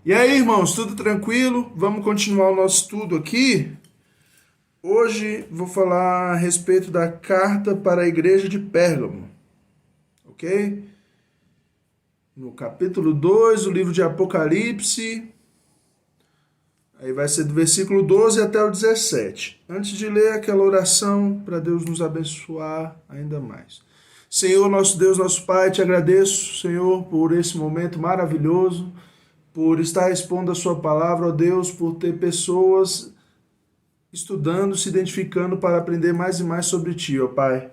E aí, irmãos, tudo tranquilo? Vamos continuar o nosso estudo aqui. Hoje vou falar a respeito da carta para a igreja de Pérgamo, ok? No capítulo 2, o livro de Apocalipse, aí vai ser do versículo 12 até o 17. Antes de ler aquela oração, para Deus nos abençoar ainda mais. Senhor, nosso Deus, nosso Pai, te agradeço, Senhor, por esse momento maravilhoso, por estar expondo a sua palavra, ó Deus, por ter pessoas estudando, se identificando para aprender mais e mais sobre ti, ó Pai.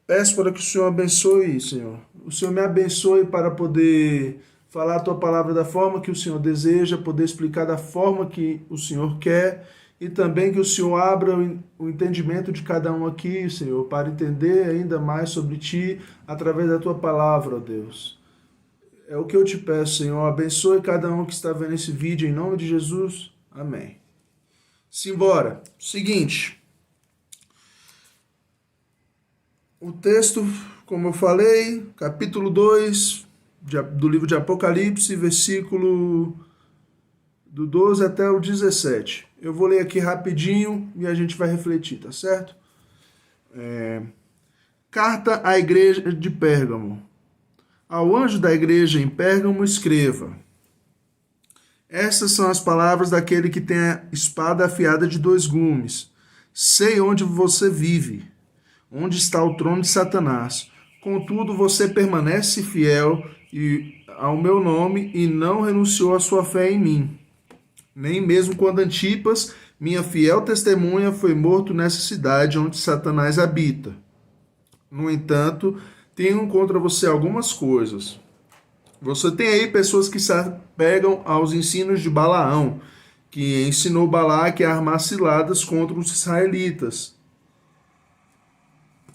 Peço para que o Senhor abençoe, Senhor. O Senhor me abençoe para poder falar a tua palavra da forma que o Senhor deseja, poder explicar da forma que o Senhor quer e também que o Senhor abra o entendimento de cada um aqui, Senhor, para entender ainda mais sobre ti através da tua palavra, ó Deus. É o que eu te peço, Senhor. Abençoe cada um que está vendo esse vídeo em nome de Jesus. Amém. Simbora. Seguinte. O texto, como eu falei, capítulo 2 do livro de Apocalipse, versículo do 12 até o 17. Eu vou ler aqui rapidinho e a gente vai refletir, tá certo? Carta à igreja de Pérgamo. Ao anjo da igreja em Pérgamo escreva: Estas são as palavras daquele que tem a espada afiada de dois gumes. Sei onde você vive, onde está o trono de Satanás. Contudo, você permanece fiel ao meu nome e não renunciou à sua fé em mim. Nem mesmo quando Antipas, minha fiel testemunha, foi morto nessa cidade onde Satanás habita. No entanto, tenho contra você algumas coisas. Você tem aí pessoas que se apegam aos ensinos de Balaão, que ensinou Balaque a armar ciladas contra os israelitas,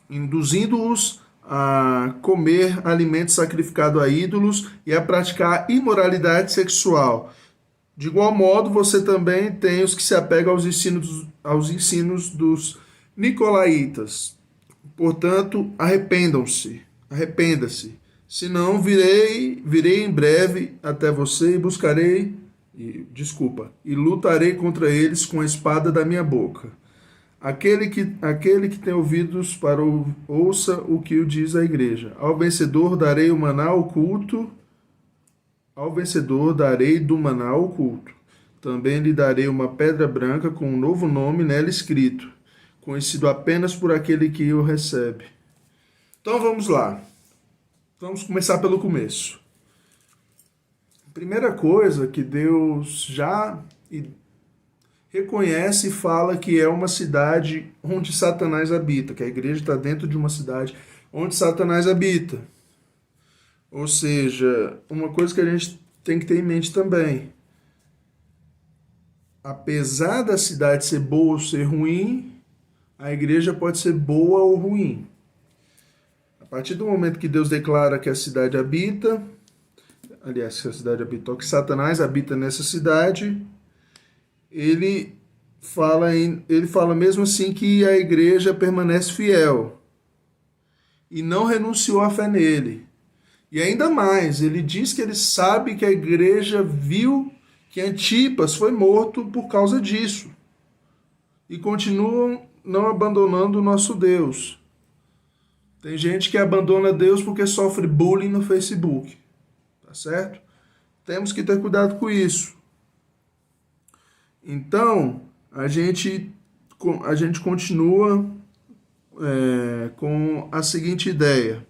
induzindo-os a comer alimentos sacrificados a ídolos e a praticar imoralidade sexual. De igual modo, você também tem os que se apegam aos ensinos dos nicolaítas. Portanto, arrependa-se. Senão virei em breve até você e lutarei contra eles com a espada da minha boca. Aquele que tem ouvidos para ouça o que diz a igreja. Ao vencedor darei do maná oculto. Também lhe darei uma pedra branca com um novo nome nela escrito, conhecido apenas por aquele que o recebe. Então vamos lá. Vamos começar pelo começo. Primeira coisa que Deus já reconhece e fala que é uma cidade onde Satanás habita, que a igreja está dentro de uma cidade onde Satanás habita. Ou seja, uma coisa que a gente tem que ter em mente também. Apesar da cidade ser boa ou ser ruim, a igreja pode ser boa ou ruim. A partir do momento que Deus declara que a cidade habita, que Satanás habita nessa cidade, ele fala mesmo assim que a igreja permanece fiel e não renunciou à fé nele. E ainda mais, ele diz que ele sabe que a igreja viu que Antipas foi morto por causa disso. E continuam não abandonando o nosso Deus. Tem gente que abandona Deus porque sofre bullying no Facebook. Tá certo? Temos que ter cuidado com isso. Então, a gente continua com a seguinte ideia.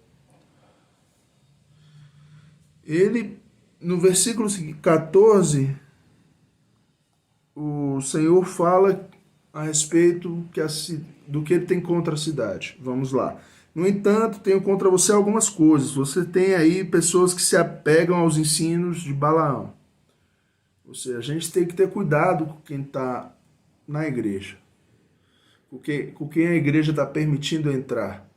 Ele, no versículo 14, o Senhor fala a respeito do que ele tem contra a cidade. Vamos lá. No entanto, tenho contra você algumas coisas. Você tem aí pessoas que se apegam aos ensinos de Balaão. Ou seja, a gente tem que ter cuidado com quem está na igreja. Com quem a igreja está permitindo entrar.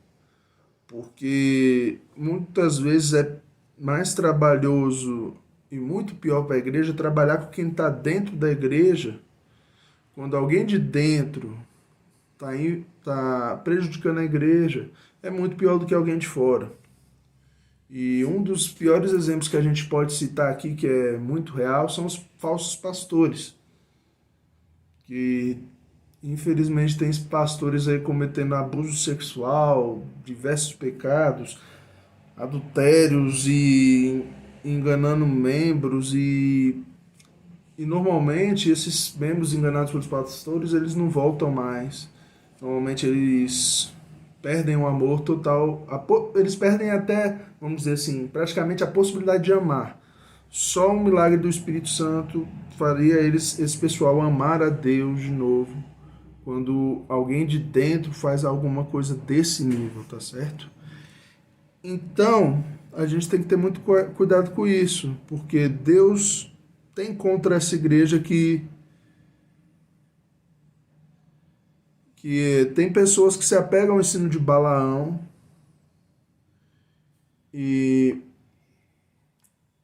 Porque muitas vezes é mais trabalhoso e muito pior para a igreja trabalhar com quem está dentro da igreja, quando alguém de dentro está prejudicando a igreja, é muito pior do que alguém de fora. E um dos piores exemplos que a gente pode citar aqui, que é muito real, são os falsos pastores. Que infelizmente tem pastores aí cometendo abuso sexual, diversos pecados, adultérios e enganando membros e normalmente esses membros enganados pelos pastores, eles não voltam mais. Normalmente eles perdem o amor total, eles perdem até, vamos dizer assim, praticamente a possibilidade de amar. Só um milagre do Espírito Santo faria esse pessoal amar a Deus de novo, quando alguém de dentro faz alguma coisa desse nível, tá certo? Então, a gente tem que ter muito cuidado com isso, porque Deus tem contra essa igreja que tem pessoas que se apegam ao ensino de Balaão e,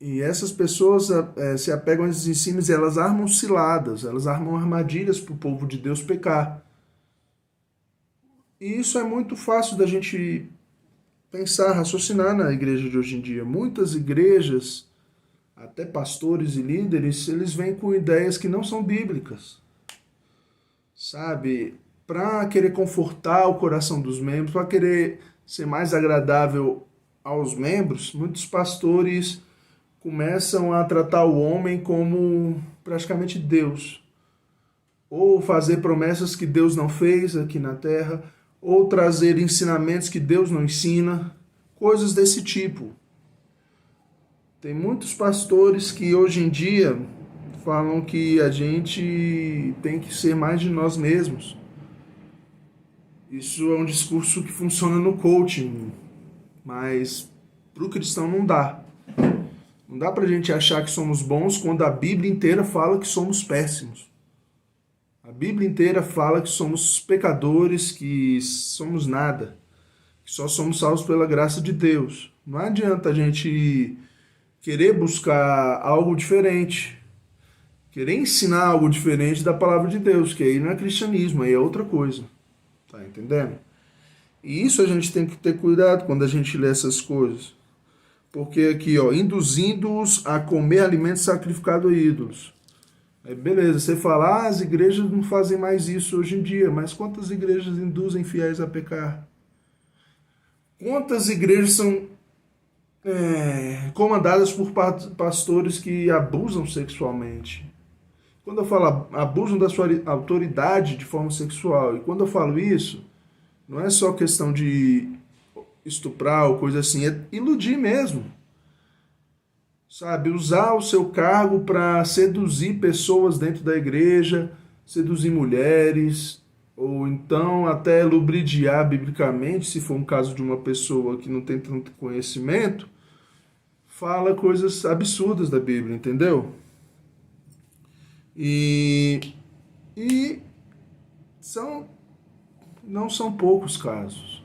e essas pessoas se apegam a esses ensinos e elas armam ciladas, elas armam armadilhas para o povo de Deus pecar. E isso é muito fácil da gente pensar, raciocinar na igreja de hoje em dia. Muitas igrejas, até pastores e líderes, eles vêm com ideias que não são bíblicas, sabe? Para querer confortar o coração dos membros, para querer ser mais agradável aos membros, muitos pastores começam a tratar o homem como praticamente Deus, ou fazer promessas que Deus não fez aqui na terra, ou trazer ensinamentos que Deus não ensina, coisas desse tipo. Tem muitos pastores que hoje em dia falam que a gente tem que ser mais de nós mesmos. Isso é um discurso que funciona no coaching, mas para o cristão não dá. Não dá para a gente achar que somos bons quando a Bíblia inteira fala que somos péssimos. A Bíblia inteira fala que somos pecadores, que somos nada, que só somos salvos pela graça de Deus. Não adianta a gente querer buscar algo diferente, querer ensinar algo diferente da palavra de Deus, que aí não é cristianismo, aí é outra coisa. Tá entendendo? E isso a gente tem que ter cuidado quando a gente lê essas coisas. Porque aqui, ó, induzindo-os a comer alimentos sacrificados a ídolos. Aí beleza, você fala, as igrejas não fazem mais isso hoje em dia, mas quantas igrejas induzem fiéis a pecar? Quantas igrejas são comandadas por pastores que abusam sexualmente? Quando eu falo abusam da sua autoridade de forma sexual, e quando eu falo isso, não é só questão de estuprar ou coisa assim, é iludir mesmo. Sabe, usar o seu cargo para seduzir pessoas dentro da igreja, seduzir mulheres, ou então até lubridiar biblicamente, se for um caso de uma pessoa que não tem tanto conhecimento, fala coisas absurdas da Bíblia, entendeu? E não são poucos casos.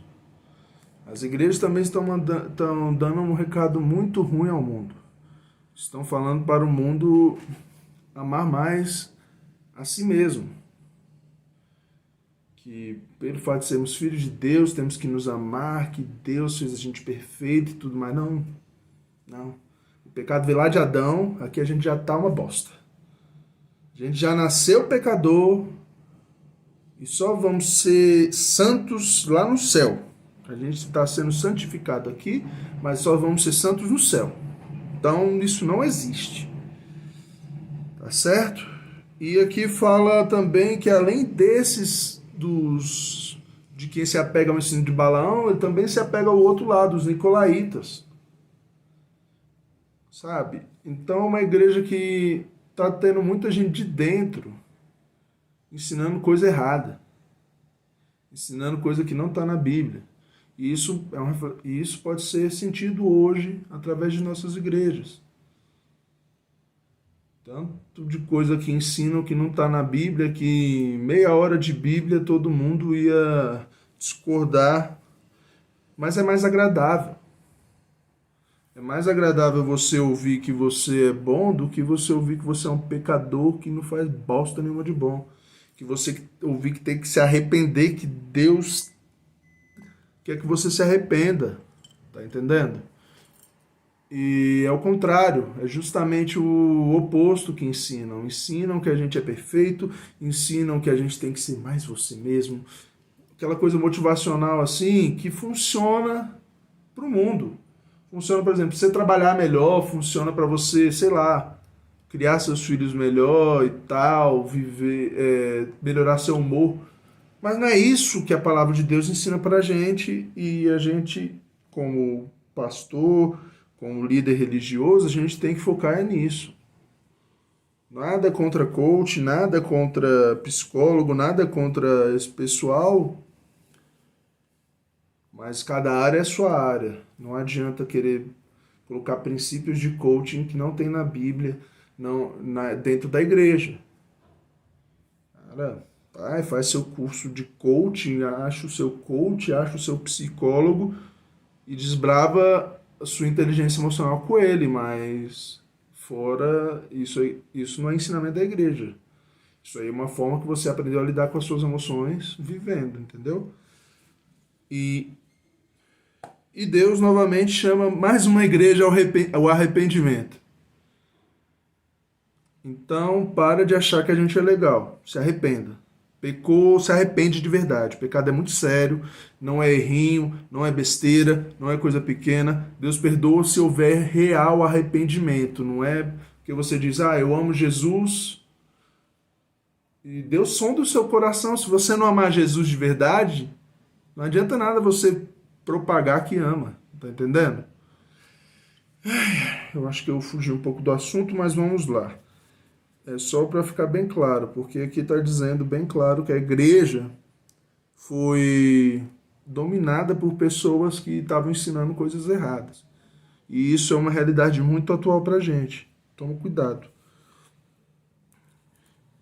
As igrejas também estão dando um recado muito ruim ao mundo. Estão falando para o mundo amar mais a si mesmo. Que pelo fato de sermos filhos de Deus, temos que nos amar, que Deus fez a gente perfeito e tudo mais. Não. O pecado veio lá de Adão, aqui a gente já está uma bosta. A gente já nasceu pecador e só vamos ser santos lá no céu. A gente está sendo santificado aqui, mas só vamos ser santos no céu. Então isso não existe. Tá certo? E aqui fala também que além desses de quem se apega ao ensino de Balaão, ele também se apega ao outro lado, os nicolaítas. Sabe? Então é uma igreja que tá tendo muita gente de dentro ensinando coisa errada, ensinando coisa que não está na Bíblia. E isso pode ser sentido hoje através de nossas igrejas. Tanto de coisa que ensinam que não está na Bíblia, que meia hora de Bíblia todo mundo ia discordar, mas é mais agradável. É mais agradável você ouvir que você é bom do que você ouvir que você é um pecador que não faz bosta nenhuma de bom. Que você ouvir que tem que se arrepender, que Deus quer que você se arrependa. Tá entendendo? E é o contrário, é justamente o oposto que ensinam. Ensinam que a gente é perfeito, ensinam que a gente tem que ser mais você mesmo. Aquela coisa motivacional assim, que funciona para o mundo. Funciona, por exemplo, você trabalhar melhor, funciona para você, sei lá, criar seus filhos melhor e tal, viver, melhorar seu humor. Mas não é isso que a palavra de Deus ensina para a gente, e a gente, como pastor, como líder religioso, a gente tem que focar nisso. Nada contra coach, nada contra psicólogo, nada contra esse pessoal, mas cada área é sua área. Não adianta querer colocar princípios de coaching que não tem na Bíblia, dentro da igreja. Cara, vai, faz seu curso de coaching, acha o seu coach, acha o seu psicólogo e desbrava a sua inteligência emocional com ele, mas fora isso, isso não é ensinamento da igreja. Isso aí é uma forma que você aprendeu a lidar com as suas emoções vivendo, entendeu? E, e Deus novamente chama mais uma igreja ao arrependimento. Então, para de achar que a gente é legal. Se arrependa. Pecou, se arrepende de verdade. O pecado é muito sério, não é errinho, não é besteira, não é coisa pequena. Deus perdoa se houver real arrependimento. Não é que você diz, eu amo Jesus. E Deus sonda o seu coração. Se você não amar Jesus de verdade, não adianta nada você propagar que ama. Tá entendendo? Eu acho que eu fugi um pouco do assunto, mas vamos lá. É só para ficar bem claro, porque aqui está dizendo bem claro que a igreja foi dominada por pessoas que estavam ensinando coisas erradas. E isso é uma realidade muito atual para a gente. Toma cuidado.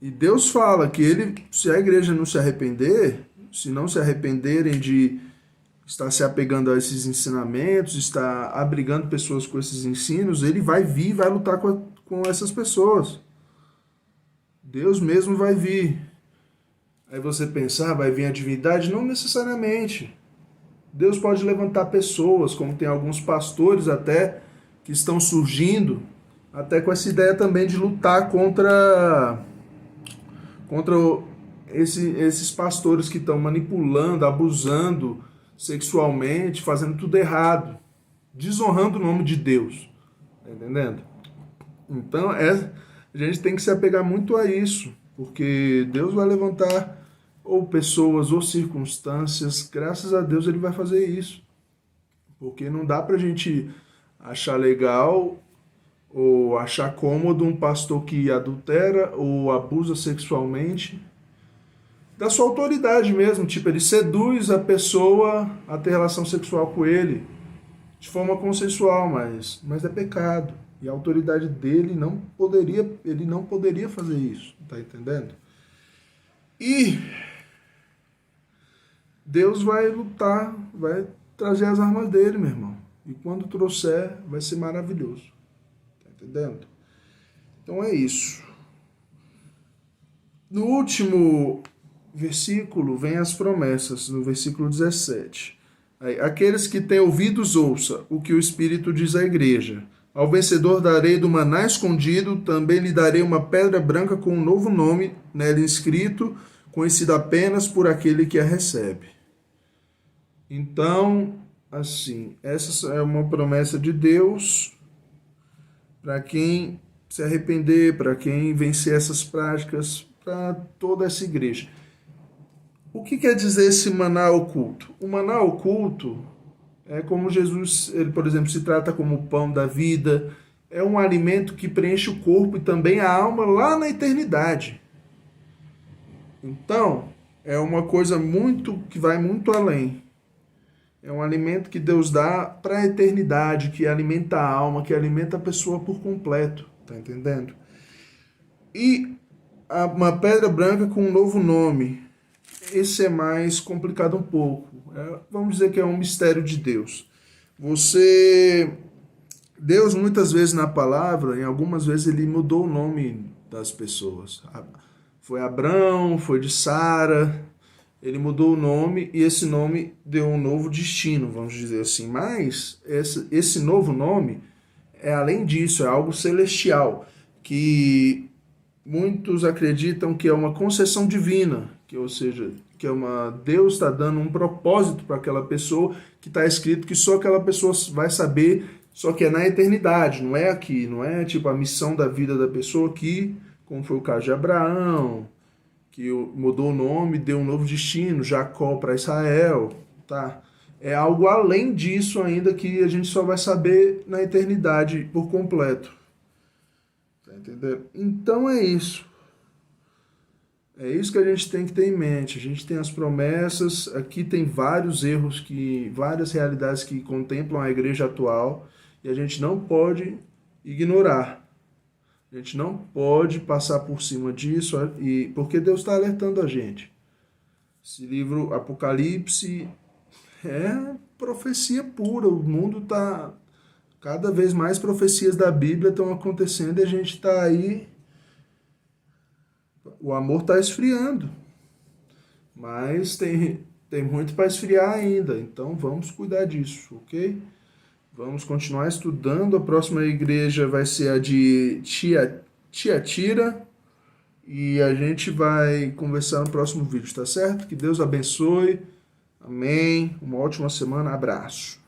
E Deus fala que se a igreja não se arrepender, se não se arrependerem de estar se apegando a esses ensinamentos, estar abrigando pessoas com esses ensinos, ele vai vir e vai lutar com essas pessoas. Deus mesmo vai vir. Aí você pensar, vai vir a divindade? Não necessariamente. Deus pode levantar pessoas, como tem alguns pastores até, que estão surgindo, até com essa ideia também de lutar contra esses pastores que estão manipulando, abusando sexualmente, fazendo tudo errado, desonrando o nome de Deus. Tá entendendo? Então, a gente tem que se apegar muito a isso, porque Deus vai levantar ou pessoas ou circunstâncias, graças a Deus ele vai fazer isso. Porque não dá pra gente achar legal ou achar cômodo um pastor que adultera ou abusa sexualmente da sua autoridade mesmo, tipo, ele seduz a pessoa a ter relação sexual com ele de forma consensual, mas é pecado. E a autoridade dele ele não poderia fazer isso, tá entendendo? E Deus vai lutar, vai trazer as armas dele, meu irmão. E quando trouxer, vai ser maravilhoso. Tá entendendo? Então é isso. No último versículo, vem as promessas, no versículo 17. Aqueles que têm ouvidos, ouça o que o Espírito diz à igreja. Ao vencedor darei do maná escondido, também lhe darei uma pedra branca com um novo nome nela inscrito, conhecido apenas por aquele que a recebe. Então, assim, essa é uma promessa de Deus para quem se arrepender, para quem vencer essas práticas, para toda essa igreja. O que quer dizer esse maná oculto? O maná oculto é como Jesus, ele, por exemplo, se trata como o pão da vida. É um alimento que preenche o corpo e também a alma lá na eternidade. Então, é uma coisa que vai muito além. É um alimento que Deus dá para a eternidade, que alimenta a alma, que alimenta a pessoa por completo. Tá entendendo? E uma pedra branca com um novo nome. Esse é mais complicado um pouco. Vamos dizer que é um mistério de Deus. Deus muitas vezes na palavra, em algumas vezes ele mudou o nome das pessoas. Foi Abrão, foi de Sara, ele mudou o nome e esse nome deu um novo destino, vamos dizer assim. Mas esse novo nome é além disso, é algo celestial, que muitos acreditam que é uma concessão divina, que, ou seja, que Deus está dando um propósito para aquela pessoa, que está escrito que só aquela pessoa vai saber, só que é na eternidade, não é aqui, não é tipo a missão da vida da pessoa aqui, como foi o caso de Abraão, que mudou o nome, deu um novo destino, Jacó para Israel, tá? É algo além disso ainda que a gente só vai saber na eternidade por completo. Tá entendendo? Então é isso. É isso que a gente tem que ter em mente. A gente tem as promessas, aqui tem vários erros, várias realidades que contemplam a igreja atual e a gente não pode ignorar. A gente não pode passar por cima disso, porque Deus está alertando a gente. Esse livro Apocalipse é profecia pura. O mundo está... Cada vez mais profecias da Bíblia estão acontecendo e a gente está aí... O amor está esfriando. Mas tem muito para esfriar ainda. Então vamos cuidar disso, ok? Vamos continuar estudando. A próxima igreja vai ser a de Tiatira. E a gente vai conversar no próximo vídeo, tá certo? Que Deus abençoe. Amém. Uma ótima semana. Abraço.